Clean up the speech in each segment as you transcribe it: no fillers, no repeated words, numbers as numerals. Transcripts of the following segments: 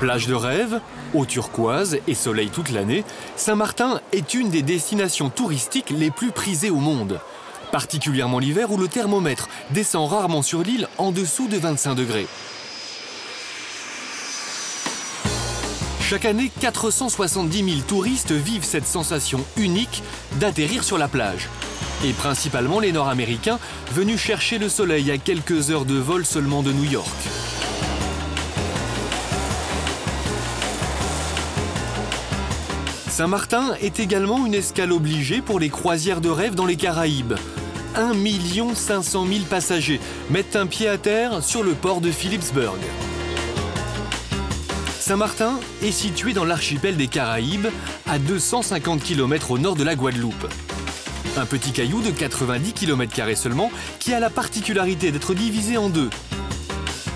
Plage de rêve, eau turquoise et soleil toute l'année, Saint-Martin est une des destinations touristiques les plus prisées au monde. Particulièrement l'hiver où le thermomètre descend rarement sur l'île en dessous de 25 degrés. Chaque année, 470 000 touristes vivent cette sensation unique d'atterrir sur la plage. Et principalement les Nord-Américains venus chercher le soleil à quelques heures de vol seulement de New York. Saint-Martin est également une escale obligée pour les croisières de rêve dans les Caraïbes. 1 500 000 passagers mettent un pied à terre sur le port de Philipsburg. Saint-Martin est situé dans l'archipel des Caraïbes, à 250 km au nord de la Guadeloupe. Un petit caillou de 90 km² seulement, qui a la particularité d'être divisé en deux.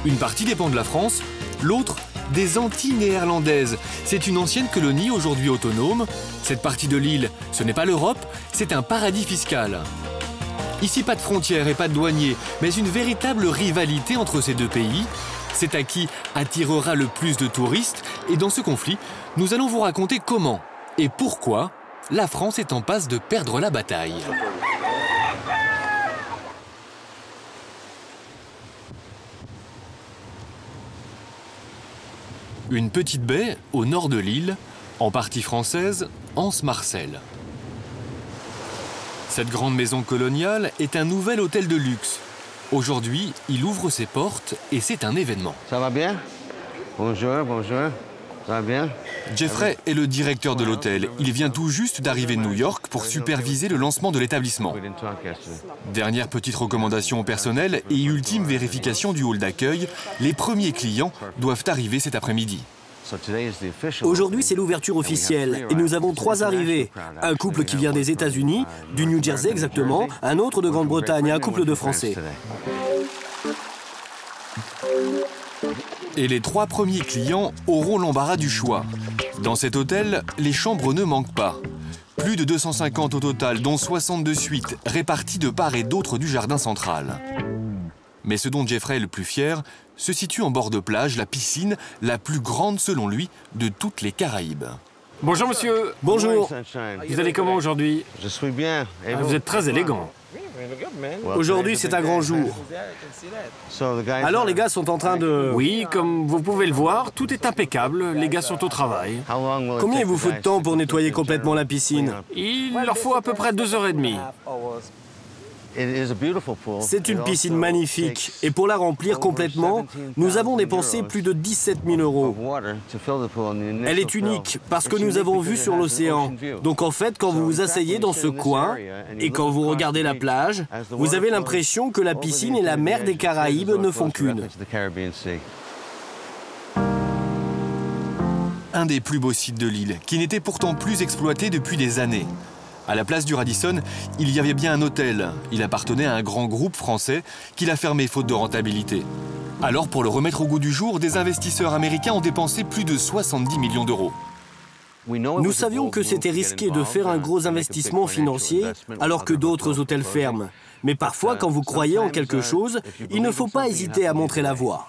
Une partie dépend de la France, l'autre des Antilles néerlandaises. C'est une ancienne colonie aujourd'hui autonome. Cette partie de l'île, ce n'est pas l'Europe, c'est un paradis fiscal. Ici, pas de frontières et pas de douaniers, mais une véritable rivalité entre ces deux pays. C'est à qui attirera le plus de touristes. Et dans ce conflit, nous allons vous raconter comment et pourquoi la France est en passe de perdre la bataille. Une petite baie au nord de l'île, en partie française, Anse-Marcel. Cette grande maison coloniale est un nouvel hôtel de luxe. Aujourd'hui, il ouvre ses portes et c'est un événement. Ça va bien? Bonjour, bonjour. Ça va bien? Jeffrey est le directeur de l'hôtel. Il vient tout juste d'arriver de New York pour superviser le lancement de l'établissement. Dernière petite recommandation au personnel et ultime vérification du hall d'accueil, les premiers clients doivent arriver cet après-midi. Aujourd'hui, c'est l'ouverture officielle et nous avons 3 arrivées. Un couple qui vient des États-Unis, du New Jersey exactement, un autre de Grande-Bretagne et un couple de Français. Et les 3 premiers clients auront l'embarras du choix. Dans cet hôtel, les chambres ne manquent pas. Plus de 250 au total, dont 62 suites, réparties de part et d'autre du jardin central. Mais ce dont Jeffrey est le plus fier se situe en bord de plage, la piscine, la plus grande selon lui de toutes les Caraïbes. Bonjour monsieur. Bonjour. Vous allez comment aujourd'hui? Je suis bien. Et Vous êtes très élégant. Aujourd'hui, c'est un grand jour. Alors les gars sont en train de... Oui, comme vous pouvez le voir, tout est impeccable. Les gars sont au travail. Combien il vous faut de temps pour nettoyer complètement la piscine? Il leur faut à peu près 2h30. C'est une piscine magnifique et pour la remplir complètement, nous avons dépensé plus de 17 000 €. Elle est unique parce que nous avons vue sur l'océan. Donc en fait, quand vous vous asseyez dans ce coin et quand vous regardez la plage, vous avez l'impression que la piscine et la mer des Caraïbes ne font qu'une. Un des plus beaux sites de l'île, qui n'était pourtant plus exploité depuis des années. À la place du Radisson, il y avait bien un hôtel. Il appartenait à un grand groupe français qui l'a fermé faute de rentabilité. Alors, pour le remettre au goût du jour, des investisseurs américains ont dépensé plus de 70 millions d'euros. Nous savions que c'était risqué de faire un gros investissement financier alors que d'autres hôtels ferment. Mais parfois, quand vous croyez en quelque chose, il ne faut pas hésiter à montrer la voie.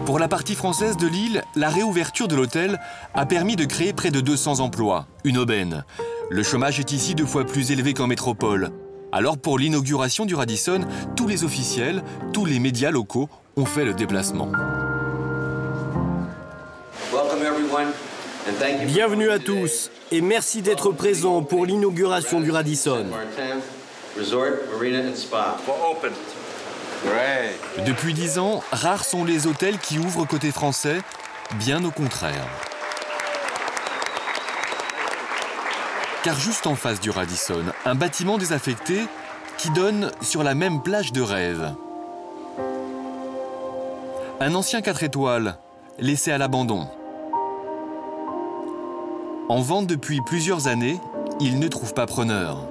Pour la partie française de l'île, la réouverture de l'hôtel a permis de créer près de 200 emplois, une aubaine. Le chômage est ici 2 fois plus élevé qu'en métropole. Alors pour l'inauguration du Radisson, tous les officiels, tous les médias locaux ont fait le déplacement. Bienvenue à tous et merci d'être présents pour l'inauguration du Radisson. Depuis 10 ans, rares sont les hôtels qui ouvrent côté français, bien au contraire. Car juste en face du Radisson, un bâtiment désaffecté qui donne sur la même plage de rêve. Un ancien 4 étoiles, laissé à l'abandon. En vente depuis plusieurs années, il ne trouve pas preneur.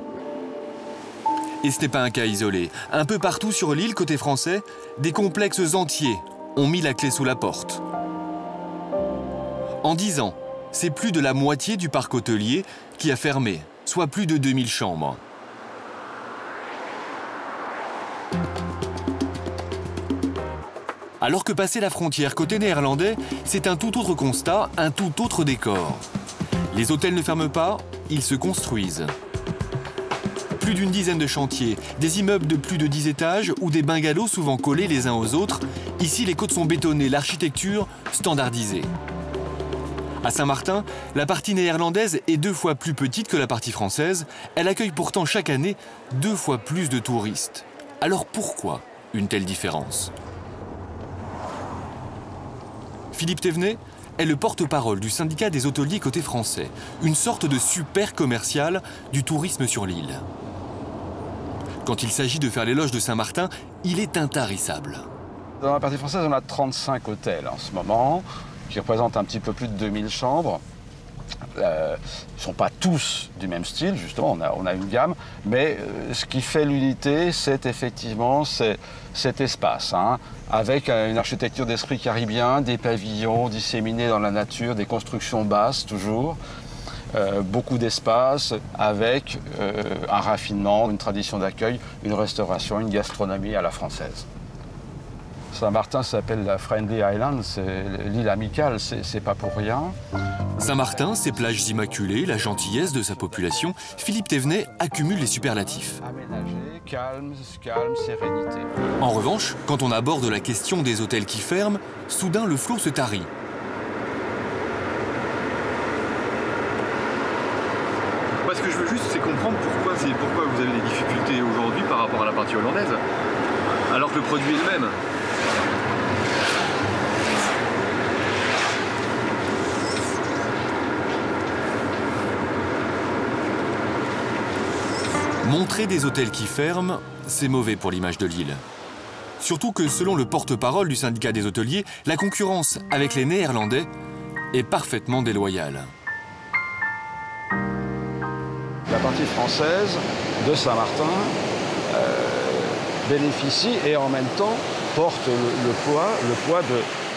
Et ce n'est pas un cas isolé. Un peu partout sur l'île, côté français, des complexes entiers ont mis la clé sous la porte. En 10 ans, c'est plus de la moitié du parc hôtelier qui a fermé, soit plus de 2000 chambres. Alors que passer la frontière côté néerlandais, c'est un tout autre constat, un tout autre décor. Les hôtels ne ferment pas, ils se construisent. Plus d'une dizaine de chantiers, des immeubles de plus de 10 étages ou des bungalows souvent collés les uns aux autres. Ici, les côtes sont bétonnées, l'architecture standardisée. À Saint-Martin, la partie néerlandaise est 2 fois plus petite que la partie française. Elle accueille pourtant chaque année 2 fois plus de touristes. Alors pourquoi une telle différence? Philippe Thévenet est le porte-parole du syndicat des hôteliers côté français, une sorte de super commercial du tourisme sur l'île. Quand il s'agit de faire l'éloge de Saint-Martin, il est intarissable. Dans la partie française, on a 35 hôtels en ce moment, qui représentent un petit peu plus de 2000 chambres. Ils ne sont pas tous du même style, justement, on a une gamme, mais ce qui fait l'unité, c'est effectivement cet espace, hein, avec une architecture d'esprit caribien, des pavillons disséminés dans la nature, des constructions basses toujours, beaucoup d'espace, avec un raffinement, une tradition d'accueil, une restauration, une gastronomie à la française. Saint-Martin s'appelle la Friendly Island, c'est l'île amicale, c'est pas pour rien. Saint-Martin, ses plages immaculées, la gentillesse de sa population, Philippe Thévenet accumule les superlatifs. Aménagé, calme, sérénité. En revanche, quand on aborde la question des hôtels qui ferment, soudain le flot se tarit. Ce que je veux juste, c'est comprendre pourquoi vous avez des difficultés aujourd'hui par rapport à la partie hollandaise, alors que le produit est le même. Montrer des hôtels qui ferment, c'est mauvais pour l'image de l'île. Surtout que, selon le porte-parole du syndicat des hôteliers, la concurrence avec les Néerlandais est parfaitement déloyale. La partie française de Saint-Martin bénéficie et en même temps porte le poids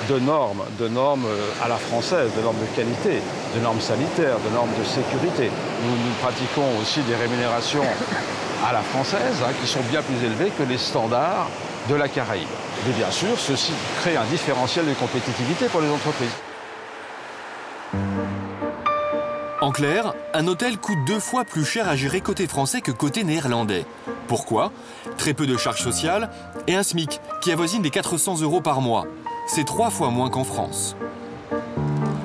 de normes à la française, de normes de qualité, de normes sanitaires, de normes de sécurité. Nous pratiquons aussi des rémunérations à la française, hein, qui sont bien plus élevées que les standards de la Caraïbe. Mais bien sûr, ceci crée un différentiel de compétitivité pour les entreprises. En clair, un hôtel coûte 2 fois plus cher à gérer côté français que côté néerlandais. Pourquoi? Très peu de charges sociales et un SMIC qui avoisine les 400 € par mois. C'est 3 fois moins qu'en France.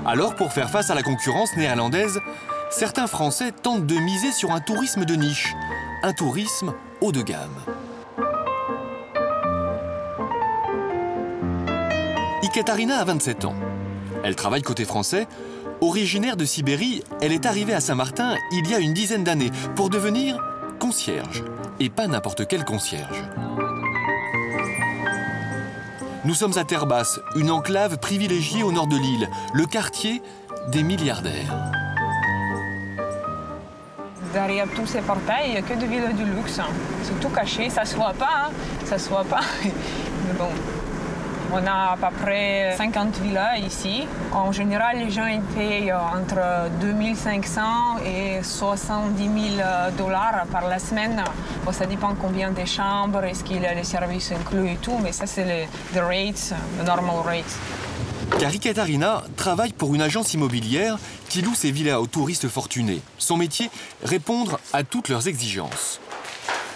Alors, pour faire face à la concurrence néerlandaise, certains Français tentent de miser sur un tourisme de niche, un tourisme haut de gamme. Ekaterina a 27 ans. Elle travaille côté français. Originaire de Sibérie, elle est arrivée à Saint-Martin il y a une dizaine d'années pour devenir concierge. Et pas n'importe quel concierge. Nous sommes à Terre-Basse, une enclave privilégiée au nord de l'île, le quartier des milliardaires. Derrière tous ces portails, il n'y a que des villas du luxe. C'est tout caché, ça ne se voit pas, hein. Ça se voit pas. Mais bon. On a à peu près 50 villas ici. En général, les gens ils payent entre 2500 et 70 000 $ par la semaine. Bon, ça dépend combien de chambres, est-ce qu'il y a les services inclus et tout, mais ça, c'est les rates, les normal rates. Car Ekaterina travaille pour une agence immobilière qui loue ses villas aux touristes fortunés. Son métier, répondre à toutes leurs exigences.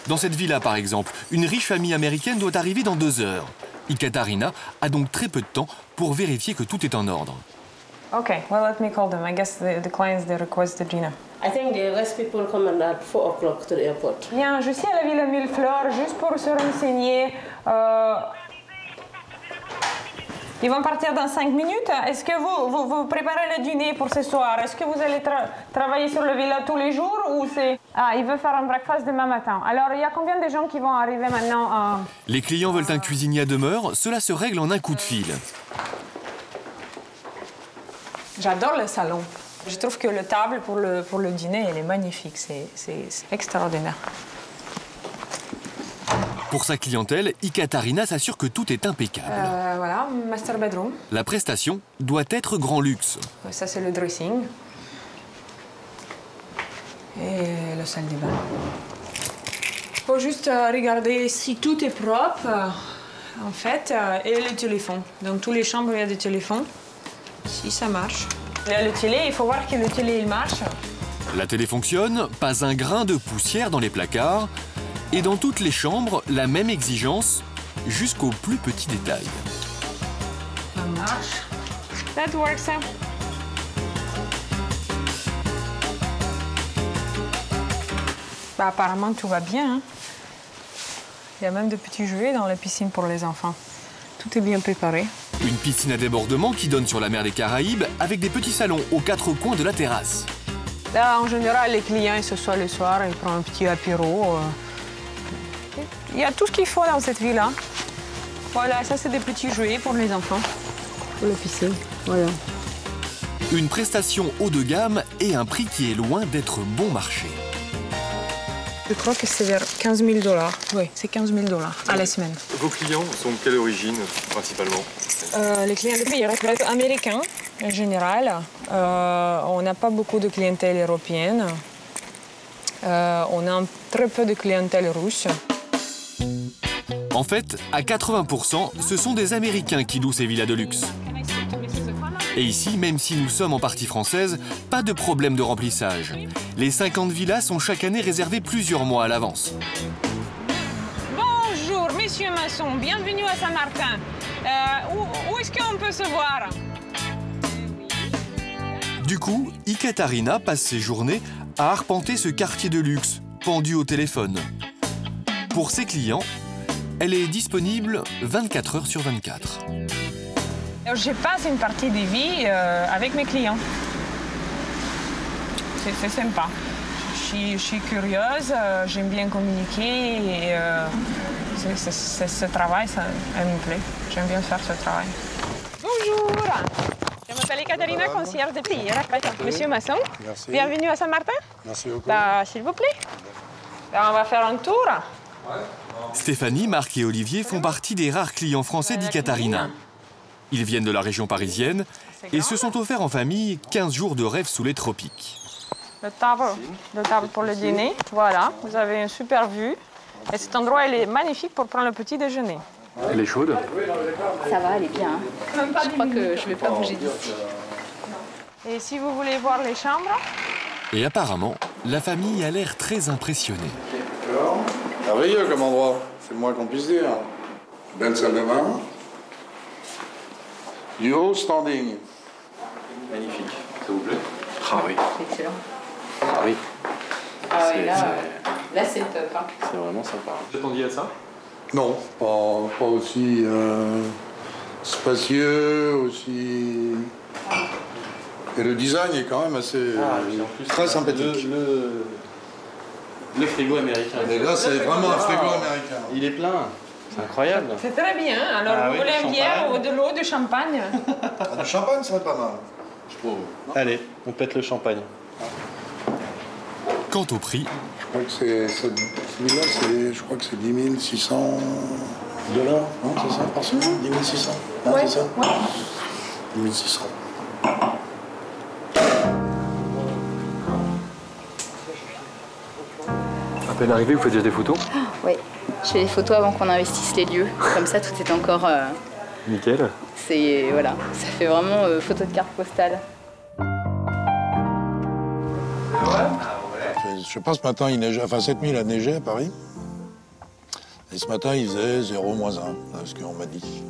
Dans cette villa, par exemple, une riche famille américaine doit arriver dans 2 heures. Ekaterina a donc très peu de temps pour vérifier que tout est en ordre. Okay, well, let me call them. I guess the clients, they requested dinner. I think the rest people come at 4 o'clock to the airport. Bien, je suis à la Villa Millefleurs, juste pour se renseigner. Ils vont partir dans 5 minutes. Est-ce que vous préparez le dîner pour ce soir? Est-ce que vous allez travailler sur la villa tous les jours ou c'est... Ah, il veut faire un breakfast demain matin. Alors, il y a combien de gens qui vont arriver maintenant? Les clients veulent un cuisinier à demeure. Cela se règle en un coup de fil. J'adore le salon. Je trouve que la table pour le dîner, elle est magnifique. C'est extraordinaire. Pour sa clientèle, Ekaterina s'assure que tout est impeccable. Voilà, master bedroom. La prestation doit être grand luxe. Ça, c'est le dressing. Et la salle de bain. Il faut juste regarder si tout est propre. en fait, et le téléphone. Dans toutes les chambres, il y a des téléphones. Si ça marche. Il y a le télé, il faut voir que le télé il marche. La télé fonctionne, pas un grain de poussière dans les placards. Et dans toutes les chambres, la même exigence, jusqu'au plus petit détail. Ça marche. That works. Bah, apparemment, tout va bien. Hein. Il y a même de petits jouets dans la piscine pour les enfants. Tout est bien préparé. Une piscine à débordement qui donne sur la mer des Caraïbes avec des petits salons aux quatre coins de la terrasse. Là, en général, les clients, ils s'assoient le soir, ils prennent un petit apéro. Il y a tout ce qu'il faut dans cette villa. Voilà, ça, c'est des petits jouets pour les enfants. Pour la piscine, voilà. Une prestation haut de gamme et un prix qui est loin d'être bon marché. Je crois que c'est vers 15 000 $. Oui, c'est 15 000 $ à la semaine. Vos clients sont de quelle origine, principalement? Les clients de pays américains, en général. On n'a pas beaucoup de clientèle européenne. On a très peu de clientèle russe. En fait, à 80%, ce sont des Américains qui louent ces villas de luxe. Et ici, même si nous sommes en partie française, pas de problème de remplissage. Les 50 villas sont chaque année réservées plusieurs mois à l'avance. Bonjour, monsieur Masson, bienvenue à Saint-Martin. Où est-ce qu'on peut se voir? Du coup, Ekaterina passe ses journées à arpenter ce quartier de luxe, pendu au téléphone. Pour ses clients, elle est disponible 24 heures sur 24. Je passe une partie de vie avec mes clients. C'est sympa. Je suis curieuse, j'aime bien communiquer et ce travail, elle me plaît. J'aime bien faire ce travail. Bonjour, je m'appelle Ekaterina, concierge de pays. Monsieur Masson, merci. Bienvenue à Saint-Martin. Merci beaucoup. S'il vous plaît. On va faire un tour. Stéphanie, Marc et Olivier font partie des rares clients français d'Ekaterina. Ils viennent de la région parisienne et se sont offerts en famille 15 jours de rêve sous les tropiques. Le table pour le dîner, voilà, vous avez une super vue. Et cet endroit, il est magnifique pour prendre le petit déjeuner. Elle est chaude? Ça va, elle est bien. Je crois que je ne vais pas bouger d'ici. Et si vous voulez voir les chambres? Et apparemment, la famille a l'air très impressionnée. Merveilleux comme endroit, c'est le moins qu'on puisse dire. Belle salle de bain. Du haut standing. Magnifique. Ça vous plaît? Ah oui. Excellent. Ah oui. Ah oui, là c'est top. Hein. C'est vraiment sympa. Vous attendiez à ça? Non, pas aussi spacieux, aussi... Et le design est quand même assez très sympathique. Le frigo américain. Et là, c'est vraiment un frigo américain. Il est plein. C'est incroyable. C'est très bien. Alors, vous voulez une bière ou de l'eau, de champagne? Le champagne serait pas mal. Je trouve. Allez, on pète le champagne. Quant au prix... Je crois que celui-là, je crois que c'est 10 600 $, non? C'est ça, par semaine? 10 600? Non, c'est ça? Ouais. 10 600. À peine arrivé, vous faites déjà des photos? Oui, je fais des photos avant qu'on investisse les lieux. Comme ça, tout est encore... Nickel. C'est... Voilà, ça fait vraiment photo de carte postale. Je sais pas, ce matin, il neigeait, enfin cette nuit, il a neigé à Paris. Et ce matin, il faisait 0, -1, ce qu'on m'a dit.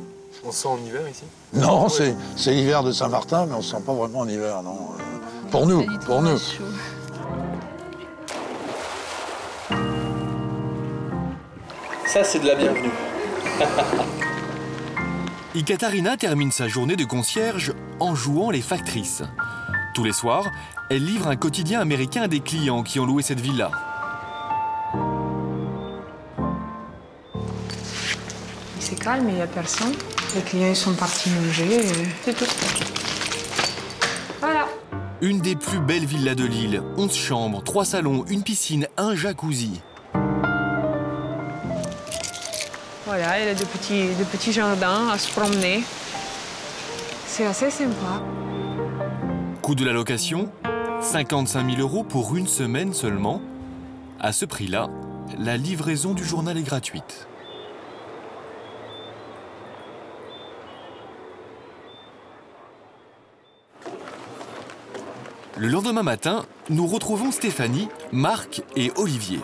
On se sent en hiver ici? Non, c'est l'hiver de Saint-Martin, mais on se sent pas vraiment en hiver, non. Pour nous, pour nous. Ça, c'est de la bienvenue. Ekaterina termine sa journée de concierge en jouant les factrices. Tous les soirs, elle livre un quotidien américain à des clients qui ont loué cette villa. C'est calme, il n'y a personne. Les clients ils sont partis manger, c'est tout. Voilà. Une des plus belles villas de l'île. 11 chambres, 3 salons, une piscine, un jacuzzi. Voilà, il y a de petits jardins à se promener. C'est assez sympa. Coût de la location, 55 000 € pour une semaine seulement. À ce prix-là, la livraison du journal est gratuite. Le lendemain matin, nous retrouvons Stéphanie, Marc et Olivier.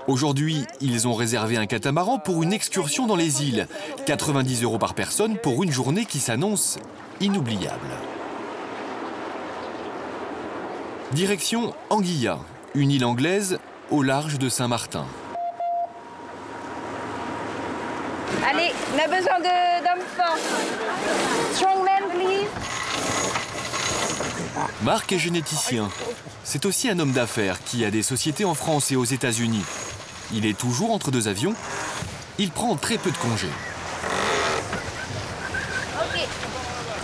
Aujourd'hui, ils ont réservé un catamaran pour une excursion dans les îles. 90 € par personne pour une journée qui s'annonce inoubliable. Direction Anguilla, une île anglaise au large de Saint-Martin. Allez, on a besoin d'hommes forts. Strongman, please. Marc est généticien. C'est aussi un homme d'affaires qui a des sociétés en France et aux États-Unis. Il est toujours entre deux avions. Il prend très peu de congés. Okay.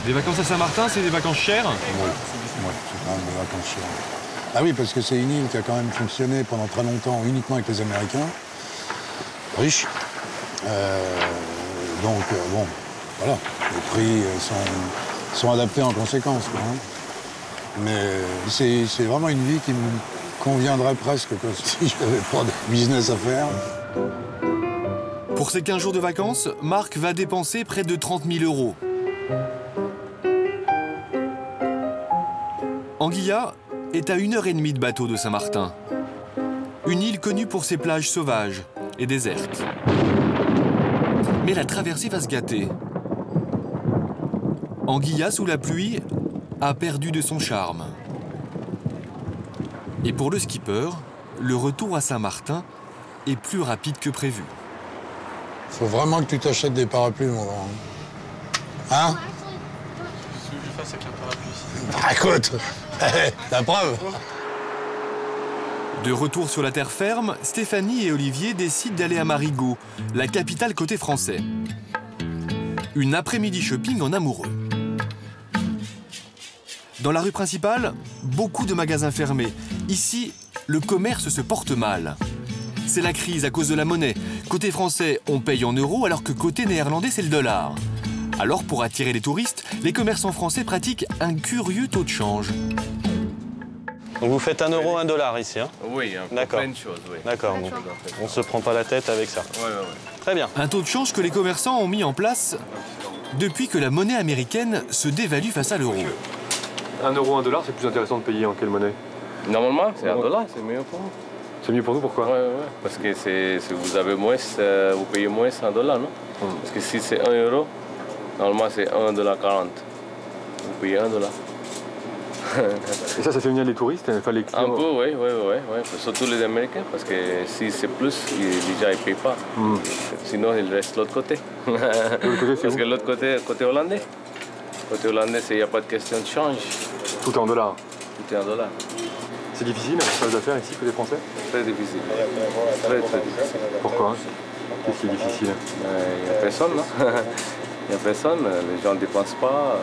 Les vacances à Saint-Martin, c'est des vacances chères? Oui, c'est quand même des vacances chères. Ah oui, parce que c'est une île qui a quand même fonctionné pendant très longtemps uniquement avec les Américains. Riches. Donc, bon, voilà, les prix sont adaptés en conséquence, quoi, hein. Mais c'est vraiment une vie qui me conviendrait presque, quoi, si je n'avais pas de business à faire. Pour ces 15 jours de vacances, Marc va dépenser près de 30 000 €. Anguilla est à 1h30 de bateau de Saint-Martin. Une île connue pour ses plages sauvages et désertes. Mais la traversée va se gâter. Anguilla, sous la pluie, a perdu de son charme. Et pour le skipper, le retour à Saint-Martin est plus rapide que prévu. Faut vraiment que tu t'achètes des parapluies, mon grand. Hein? Ce que je fasse avec un parapluie. Bah écoute, la preuve. De retour sur la terre ferme, Stéphanie et Olivier décident d'aller à Marigot, la capitale côté français. Une après-midi shopping en amoureux. Dans la rue principale, beaucoup de magasins fermés. Ici, le commerce se porte mal. C'est la crise à cause de la monnaie. Côté français, on paye en euros alors que côté néerlandais, c'est le dollar. Alors, pour attirer les touristes, les commerçants français pratiquent un curieux taux de change. Donc vous faites 1 euro, 1 dollar ici, hein? Oui, d'accord. Plein de choses, oui. D'accord, donc on ne se prend pas la tête avec ça. Ouais. Très bien. Un taux de change que les commerçants ont mis en place depuis que la monnaie américaine se dévalue face à l'euro. 1 euro, 1 dollar, c'est plus intéressant de payer en quelle monnaie? Normalement, c'est 1 dollar, c'est mieux pour nous. C'est mieux pour nous, pourquoi? Ouais, parce que si vous avez moins, vous payez moins 100 $, non? Parce que si c'est 1 euro, normalement c'est 1,40 $. Vous payez 1 dollar. Et ça fait venir les touristes, enfin les clients? Un peu, oui. Surtout les Américains, parce que si c'est plus, déjà ils ne payent pas. Sinon, ils restent de l'autre côté. Parce que l'autre côté hollandais. Côté hollandais, il n'y a pas de question de change. Tout est en dollars? Tout est en dollars. C'est difficile, la phase d'affaires ici, côté français? Très difficile. Très difficile. Pourquoi? Qu'est-ce qui est difficile? Il n'y a personne, non? Il n'y a personne, les gens ne dépensent pas.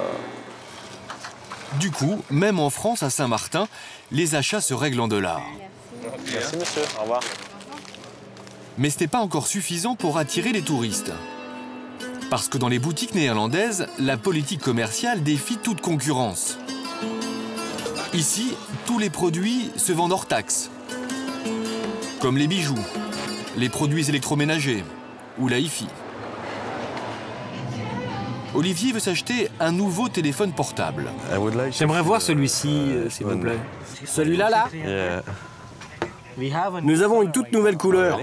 Du coup, même en France, à Saint-Martin, les achats se règlent en dollars. Merci monsieur, au revoir. Mais ce n'est pas encore suffisant pour attirer les touristes. Parce que dans les boutiques néerlandaises, la politique commerciale défie toute concurrence. Ici, tous les produits se vendent hors taxe. Comme les bijoux, les produits électroménagers ou la hi-fi. Olivier veut s'acheter un nouveau téléphone portable. J'aimerais voir celui-ci, s'il vous plaît. Celui-là, là? Nous avons une toute nouvelle couleur.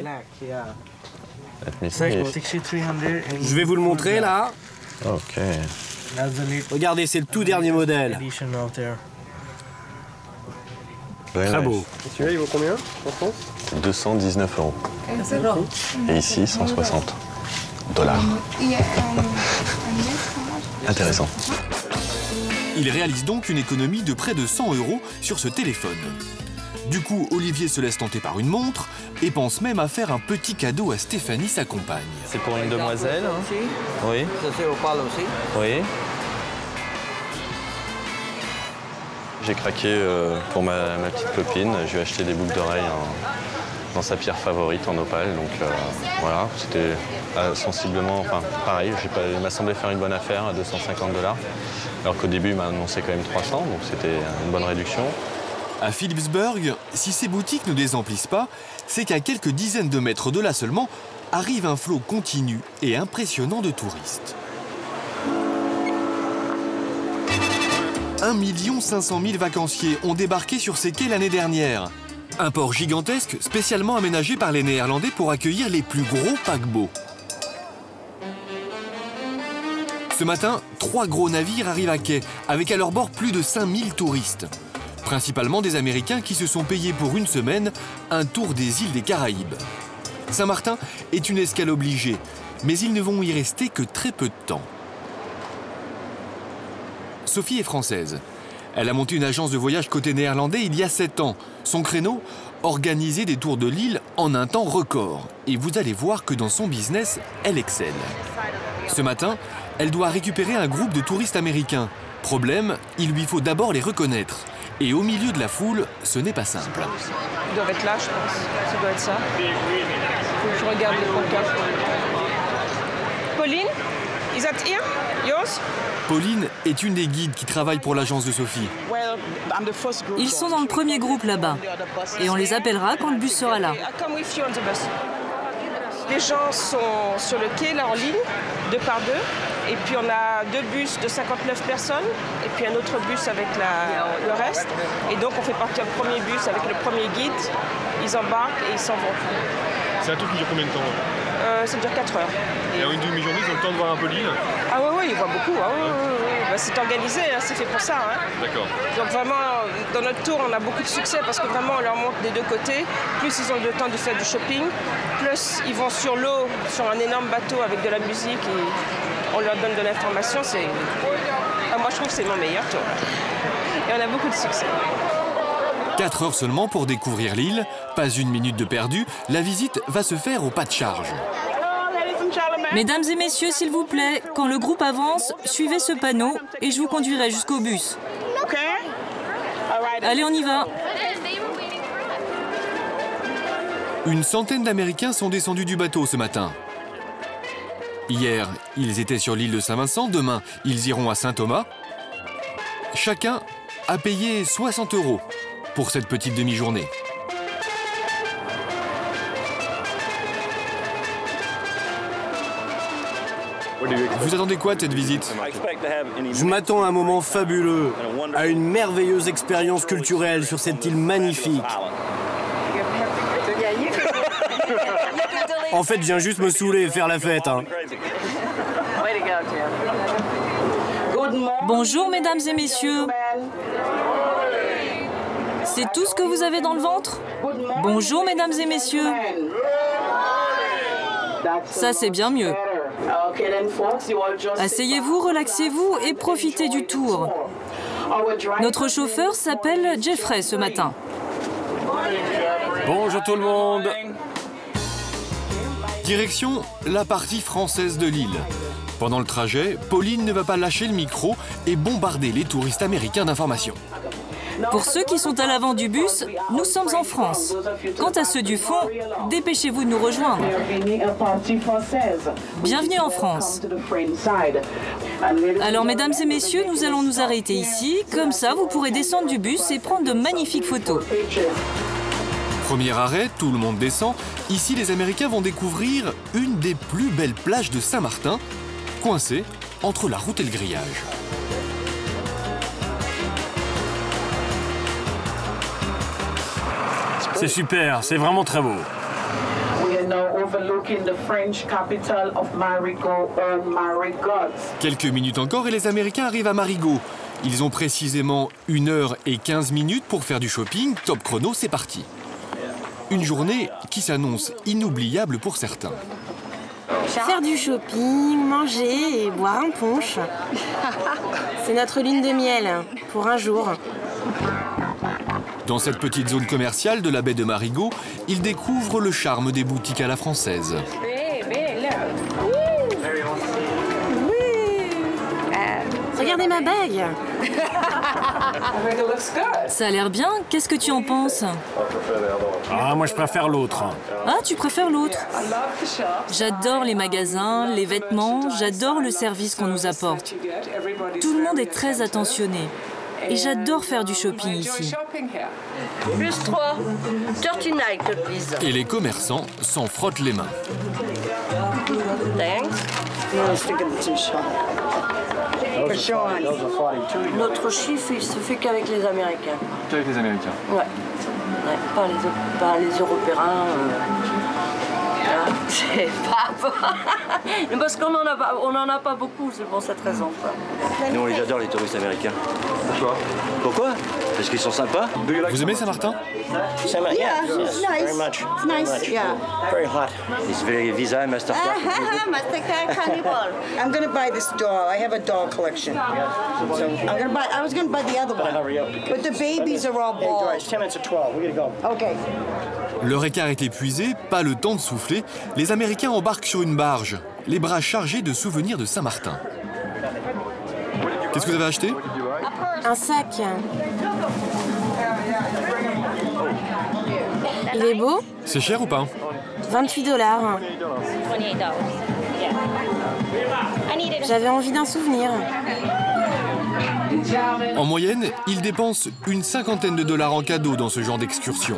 Je vais vous le montrer, là. Ok. Regardez, c'est le tout dernier modèle. Très beau. Celui-là, il vaut combien en France? 219 €. Et ici, 160 $. Intéressant. Il réalise donc une économie de près de 100 € sur ce téléphone. Du coup, Olivier se laisse tenter par une montre et pense même à faire un petit cadeau à Stéphanie, sa compagne. C'est pour une demoiselle, hein? Oui. Ça c'est au parle aussi? Oui. J'ai craqué pour ma petite copine. Je lui ai acheté des boucles d'oreilles dans sa pierre favorite en opale. Donc voilà, c'était sensiblement, enfin pareil, il m'a semblé faire une bonne affaire à 250 $. Alors qu'au début, il m'a annoncé quand même 300, donc c'était une bonne réduction. À Philipsburg, si ces boutiques ne désemplissent pas, c'est qu'à quelques dizaines de mètres de là seulement, arrive un flot continu et impressionnant de touristes. 1 500 000 vacanciers ont débarqué sur ces quais l'année dernière. Un port gigantesque spécialement aménagé par les Néerlandais pour accueillir les plus gros paquebots. Ce matin, 3 gros navires arrivent à quai, avec à leur bord plus de 5000 touristes. Principalement des Américains qui se sont payés pour une semaine un tour des îles des Caraïbes. Saint-Martin est une escale obligée, mais ils ne vont y rester que très peu de temps. Sophie est française. Elle a monté une agence de voyage côté néerlandais il y a 7 ans. Son créneau, organiser des tours de l'île en un temps record. Et vous allez voir que dans son business, elle excelle. Ce matin, elle doit récupérer un groupe de touristes américains. Problème, il lui faut d'abord les reconnaître. Et au milieu de la foule, ce n'est pas simple. Ils doivent être là, je pense. Ça doit être ça. Faut que je regarde les compteurs. Pauline, is that here? Yours? Pauline est une des guides qui travaille pour l'agence de Sophie. Ils sont dans le premier groupe là-bas. Et on les appellera quand le bus sera là. Les gens sont sur le quai, là, en ligne, 2 par 2. Et puis on a 2 bus de 59 personnes. Et puis un autre bus avec le reste. Et donc on fait partir le premier bus avec le premier guide. Ils embarquent et ils s'en vont. C'est un tour qui dure combien de temps? Ça dure 4 heures. Et en une demi-journée, ils ont le temps de voir un peu l'île? Ah oui, ils voient beaucoup. Ah, oui. C'est organisé, hein, c'est fait pour ça. Hein. D'accord. Donc vraiment, dans notre tour, on a beaucoup de succès parce que vraiment, on leur montre des 2 côtés. Plus ils ont le temps de faire du shopping, plus ils vont sur l'eau, sur un énorme bateau avec de la musique et on leur donne de l'information. Moi, je trouve que c'est mon meilleur tour. Et on a beaucoup de succès. 4 heures seulement pour découvrir l'île, pas une minute de perdu, la visite va se faire au pas de charge. Mesdames et messieurs, s'il vous plaît, quand le groupe avance, suivez ce panneau et je vous conduirai jusqu'au bus. Allez, on y va. Une centaine d'Américains sont descendus du bateau ce matin. Hier, ils étaient sur l'île de Saint-Vincent, demain, ils iront à Saint-Thomas. Chacun a payé 60 € pour cette petite demi-journée. Vous attendez quoi de cette visite? Je m'attends à un moment fabuleux, à une merveilleuse expérience culturelle sur cette île magnifique. En fait, je viens juste me saouler et faire la fête. Hein. Bonjour, mesdames et messieurs. C'est tout ce que vous avez dans le ventre? Bonjour, mesdames et messieurs. Ça, c'est bien mieux. Asseyez-vous, relaxez-vous et profitez du tour. Notre chauffeur s'appelle Jeffrey ce matin. Bonjour tout le monde. Direction la partie française de l'île. Pendant le trajet, Pauline ne va pas lâcher le micro et bombarder les touristes américains d'informations. Pour ceux qui sont à l'avant du bus, nous sommes en France. Quant à ceux du fond, dépêchez-vous de nous rejoindre. Bienvenue en France. Alors, mesdames et messieurs, nous allons nous arrêter ici. Comme ça, vous pourrez descendre du bus et prendre de magnifiques photos. Premier arrêt, tout le monde descend. Ici, les Américains vont découvrir une des plus belles plages de Saint-Martin, coincée entre la route et le grillage. C'est super, c'est vraiment très beau. Quelques minutes encore et les Américains arrivent à Marigot. Ils ont précisément 1 heure et 15 minutes pour faire du shopping. Top chrono, c'est parti. Une journée qui s'annonce inoubliable pour certains. Faire du shopping, manger et boire un punch. C'est notre lune de miel pour un jour. Dans cette petite zone commerciale de la baie de Marigot, ils découvrent le charme des boutiques à la française. Regardez ma bague. Ça a l'air bien. Qu'est-ce que tu en penses? Ah, moi je préfère l'autre. Ah, tu préfères l'autre? J'adore les magasins, les vêtements, j'adore le service qu'on nous apporte. Tout le monde est très attentionné. Et j'adore faire du shopping ici. Plus 3. Dirty night, please. Et les commerçants s'en frottent les mains. Thanks. For Sean. Notre chiffre, il se fait qu'avec les Américains. Qu'avec les Américains? Ouais. Ouais, pas les Européens. C'est pas... Parce qu'on n'en a pas beaucoup, c'est pour cette raison. Nous, on les adore, les touristes américains. Pourquoi? Pourquoi? Parce qu'ils sont sympas. Vous aimez Saint-Martin? Saint-Martin? Yeah, it's nice. Very much. It's nice, yeah. Very hot. It's very Visa, Mastercard. Mastercard Carnival. I'm going to buy this doll. I have a doll collection. So I was going to buy the other one. But the babies are all bald. It's 10 minutes to 12. We gotta go. Okay. Leur écart est épuisé, pas le temps de souffler. Les Américains embarquent sur une barge, les bras chargés de souvenirs de Saint-Martin. Qu'est-ce que vous avez acheté? Un sac. Il est beau? C'est cher ou pas? 28 $. J'avais envie d'un souvenir. En moyenne, ils dépensent une cinquantaine de dollars en cadeaux dans ce genre d'excursion.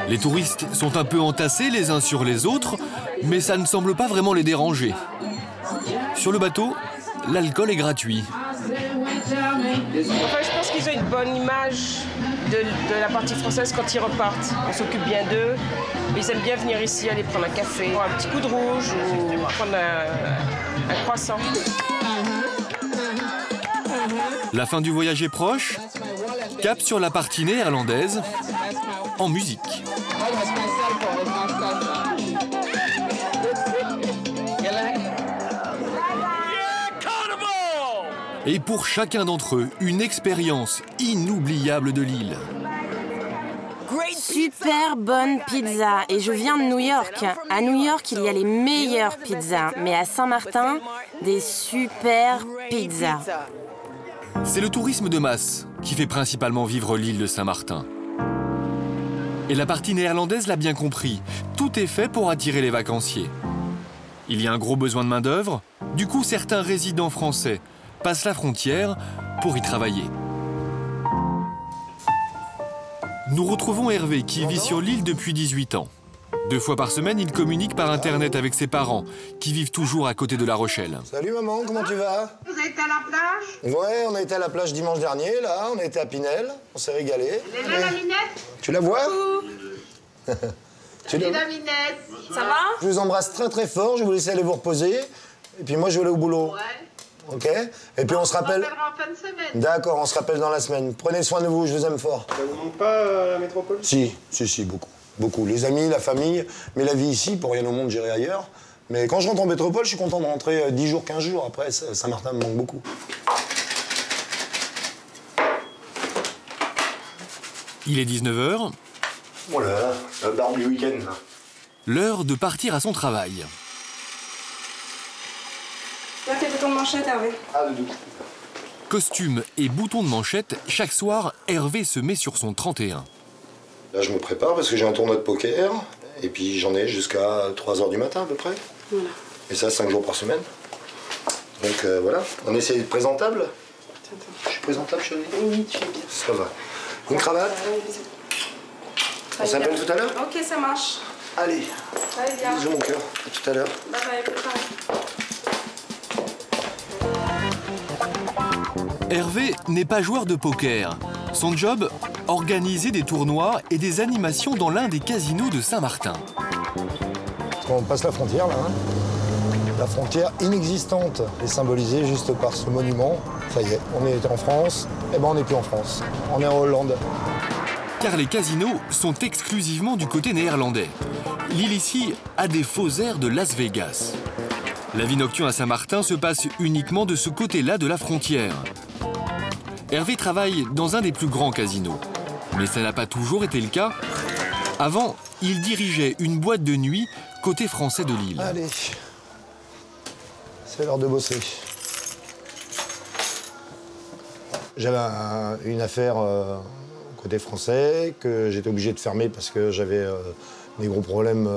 Les touristes sont un peu entassés les uns sur les autres, mais ça ne semble pas vraiment les déranger. Sur le bateau, l'alcool est gratuit. Enfin, je pense qu'ils ont une bonne image de la partie française quand ils repartent. On s'occupe bien d'eux. Ils aiment bien venir ici, aller prendre un café, prendre un petit coup de rouge ou prendre un croissant. La fin du voyage est proche. Cap sur la partie néerlandaise, en musique. Et pour chacun d'entre eux, une expérience inoubliable de l'île. Super bonne pizza. Et je viens de New York. À New York, il y a les meilleures pizzas. Mais à Saint-Martin, des super pizzas. C'est le tourisme de masse qui fait principalement vivre l'île de Saint-Martin. Et la partie néerlandaise l'a bien compris. Tout est fait pour attirer les vacanciers. Il y a un gros besoin de main-d'œuvre. Du coup, certains résidents français passent la frontière pour y travailler. Nous retrouvons Hervé qui vit sur l'île depuis 18 ans. 2 fois par semaine, il communique par Internet avec ses parents, qui vivent toujours à côté de La Rochelle. Salut maman, comment tu vas? Vous avez été à la plage? Ouais, on a été à la plage dimanche dernier, là, on a été à Pinel, on s'est régalé. Elle est là, la minette? Tu la vois? Tu la vois? La minette. Ça va? Je vous embrasse très très fort, je vais vous laisser aller vous reposer. Et puis moi, je vais aller au boulot. Ouais. Ok? Et puis on se rappelle... On rappellera en fin de semaine. D'accord, on se rappelle dans la semaine. Prenez soin de vous, je vous aime fort. Ça vous manque pas la métropole? Si, beaucoup. Beaucoup. Les amis, la famille, mais la vie ici, pour rien au monde, j'irai ailleurs. Mais quand je rentre en métropole, je suis content de rentrer 10 jours, 15 jours. Après, Saint-Martin me manque beaucoup. Il est 19h. Voilà, la barbe du week-end. L'heure de partir à son travail. Là, tes boutons de manchette, Hervé. Ah, Doudou. Costume et boutons de manchette, chaque soir, Hervé se met sur son 31. Là, je me prépare parce que j'ai un tournoi de poker. Et puis, j'en ai jusqu'à 3 h du matin, à peu près. Voilà. Et ça, 5 jours par semaine. Donc, voilà. On essaie d'être présentable. Je suis présentable, chérie? Oui, tu es bien. Ça va. Une cravate? On s'appelle tout à l'heure? Ok, ça marche. Allez. Allez, bien. Bisous, mon cœur. À tout à l'heure. Bye bye, prépare. Hervé n'est pas joueur de poker. Son job, organiser des tournois et des animations dans l'un des casinos de Saint-Martin. On passe la frontière, là. La frontière inexistante est symbolisée juste par ce monument. Ça y est, on est en France. Eh ben, on n'est plus en France. On est en Hollande. Car les casinos sont exclusivement du côté néerlandais. L'île ici a des faux airs de Las Vegas. La vie nocturne à Saint-Martin se passe uniquement de ce côté-là de la frontière. Hervé travaille dans un des plus grands casinos. Mais ça n'a pas toujours été le cas. Avant, il dirigeait une boîte de nuit côté français de l'île. Allez, c'est l'heure de bosser. J'avais une affaire côté français que j'étais obligé de fermer parce que j'avais des gros problèmes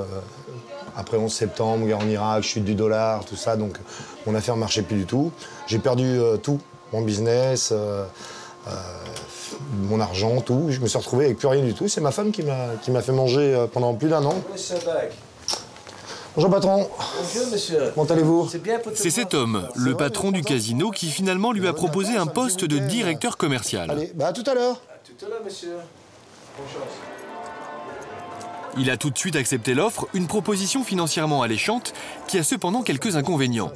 après 11 septembre, guerre en Irak, chute du dollar, tout ça. Donc mon affaire ne marchait plus du tout. J'ai perdu tout, mon business, mon argent, tout. Je me suis retrouvé avec plus rien du tout. C'est ma femme qui m'a fait manger pendant plus d'1 an. Bonjour patron. Bonjour monsieur. Comment allez-vous? C'est cet homme, le patron du casino, qui finalement lui a proposé un poste de directeur commercial. Allez, à tout à l'heure. À tout à l'heure monsieur. Bonne chance. Il a tout de suite accepté l'offre, une proposition financièrement alléchante qui a cependant quelques inconvénients.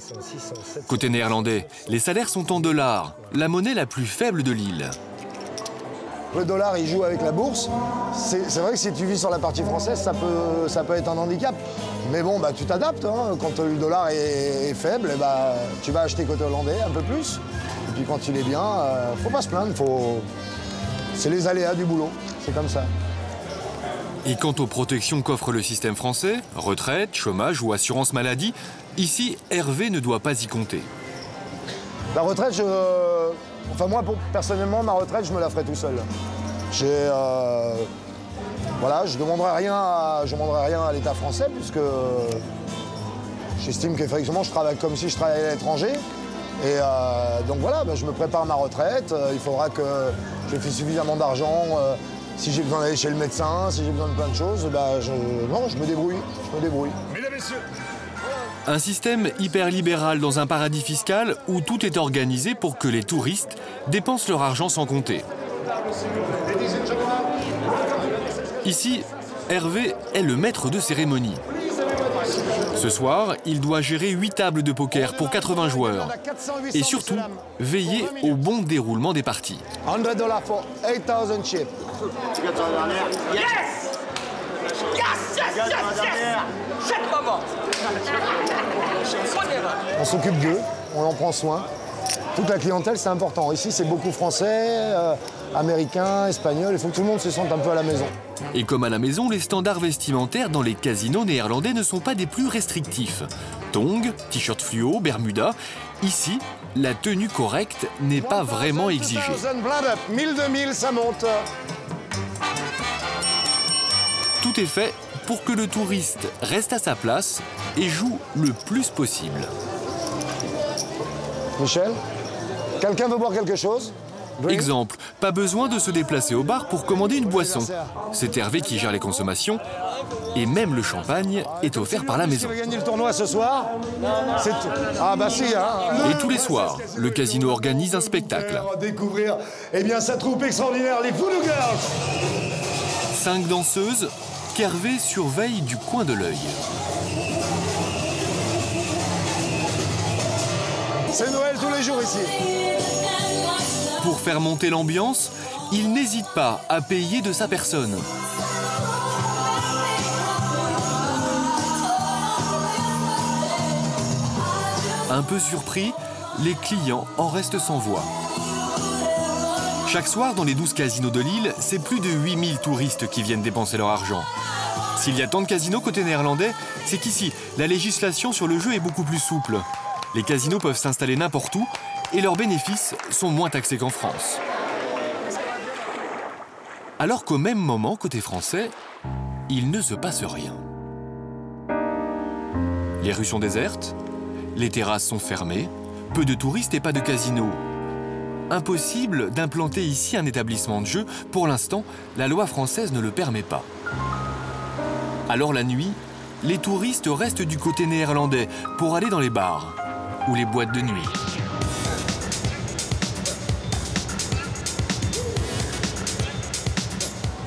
Côté néerlandais, les salaires sont en dollars, la monnaie la plus faible de l'île. Le dollar, il joue avec la bourse. C'est vrai que si tu vis sur la partie française, ça peut être un handicap. Mais bon, tu t'adaptes. Hein. Quand le dollar est faible, tu vas acheter côté hollandais un peu plus. Et puis quand il est bien, faut pas se plaindre. C'est les aléas du boulot. C'est comme ça. Et quant aux protections qu'offre le système français, retraite, chômage ou assurance maladie, ici, Hervé ne doit pas y compter. La retraite, enfin moi, personnellement, ma retraite, je me la ferai tout seul. Voilà, je ne demanderai rien à l'État français, puisque j'estime qu'effectivement, je travaille comme si je travaillais à l'étranger. Et donc voilà, je me prépare ma retraite. Il faudra que j'ai fait suffisamment d'argent. Si j'ai besoin d'aller chez le médecin, si j'ai besoin de plein de choses, je me débrouille. Mesdames et messieurs. Un système hyper libéral dans un paradis fiscal où tout est organisé pour que les touristes dépensent leur argent sans compter. Ici, Hervé est le maître de cérémonie. Ce soir, il doit gérer 8 tables de poker pour 80 joueurs. Et surtout, veiller au bon déroulement des parties. $100 for 8,000 chips. Tu gagnes la dernière? Yes! Yes! Chaque moment. On s'occupe d'eux, on en prend soin. Toute la clientèle, c'est important. Ici, c'est beaucoup français, américains, espagnols. Il faut que tout le monde se sente un peu à la maison. Et comme à la maison, les standards vestimentaires dans les casinos néerlandais ne sont pas des plus restrictifs. Tongs, t-shirt fluo, bermuda. Ici, la tenue correcte n'est pas vraiment exigée. 1000, 2000, ça monte. Tout est fait pour que le touriste reste à sa place et joue le plus possible. Michel, quelqu'un veut boire quelque chose? Exemple, pas besoin de se déplacer au bar pour commander une boisson. C'est Hervé qui gère les consommations et même le champagne est offert par la maison. Tu veux gagner le tournoi ce soir? Ah bah si, hein. Et tous les soirs, le casino organise un spectacle. On va découvrir sa troupe extraordinaire, les Voodoo Girls. 5 danseuses qu'Hervé surveille du coin de l'œil. C'est Noël tous les jours ici. Pour faire monter l'ambiance, il n'hésite pas à payer de sa personne. Un peu surpris, les clients en restent sans voix. Chaque soir, dans les 12 casinos de l'île, c'est plus de 8000 touristes qui viennent dépenser leur argent. S'il y a tant de casinos côté néerlandais, c'est qu'ici, la législation sur le jeu est beaucoup plus souple. Les casinos peuvent s'installer n'importe où et leurs bénéfices sont moins taxés qu'en France. Alors qu'au même moment, côté français, il ne se passe rien. Les rues sont désertes, les terrasses sont fermées, peu de touristes et pas de casinos. Impossible d'implanter ici un établissement de jeu. Pour l'instant, la loi française ne le permet pas. Alors la nuit, les touristes restent du côté néerlandais pour aller dans les bars ou les boîtes de nuit.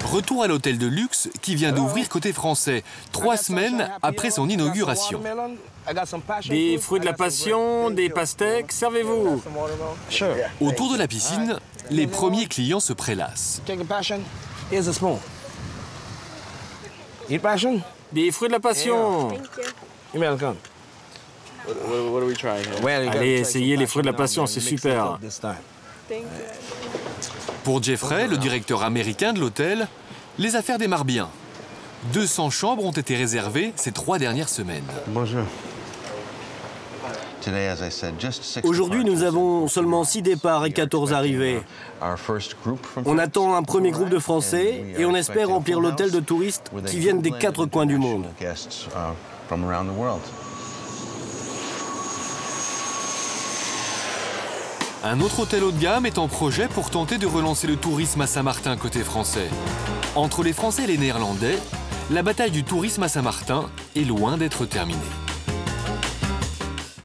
Retour à l'hôtel de luxe qui vient d'ouvrir côté français, 3 semaines après son inauguration. Des fruits de la passion, des pastèques, servez-vous. Autour de la piscine, les premiers clients se prélassent. Des fruits de la passion. Allez, essayez les fruits de la passion, c'est super. Pour Jeffrey, le directeur américain de l'hôtel, les affaires démarrent bien. 200 chambres ont été réservées ces 3 dernières semaines. Bonjour. Aujourd'hui, nous avons seulement 6 départs et 14 arrivées. On attend un premier groupe de Français et on espère remplir l'hôtel de touristes qui viennent des 4 coins du monde. Un autre hôtel haut de gamme est en projet pour tenter de relancer le tourisme à Saint-Martin côté français. Entre les Français et les Néerlandais, la bataille du tourisme à Saint-Martin est loin d'être terminée.